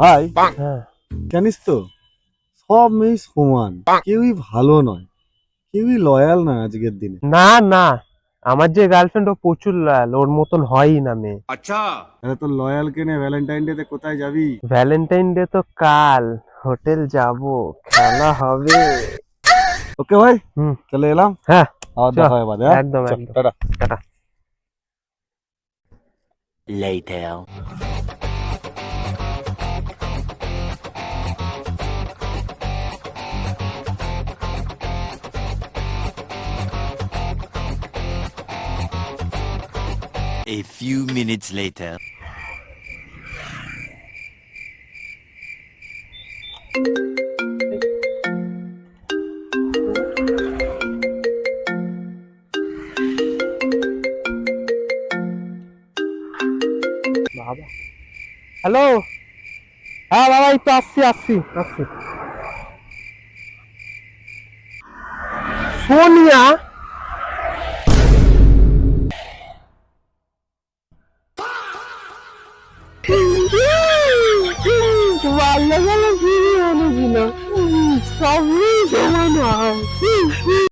ভাই, হ্যাঁ। জানিস তো সব মেয়ে সমান, কেউই ভালো নয়, কেউই লয়াল না আজকের দিনে। না না, আমার যে গার্লফ্রেন্ড ও প্রচুর লয়াল, ওর মতন হয়ই না মেয়ে। আরে তোর লয়াল কে নিয়ে ভ্যালেন্টাইন ডে তে কোথায় যাবি? ভ্যালেন্টাইন ডে তো কাল, হোটেল যাব, খেলা হবে। ওকে ভাই, হুম। চলে এলাম। হ্যাঁ, আবার চ, দেখা হবে বাদে, হ্যাঁ? একদম চ, একদম। Tata. Tata. Later. A few minutes later. বাবা, হ্যালো। হ্যাঁ বাবা, এই তো আসছি আসছি আসছি। সোনিয়া? ভালো ভালো ভিডিও অনেকগুলো, সবই জমা নয়।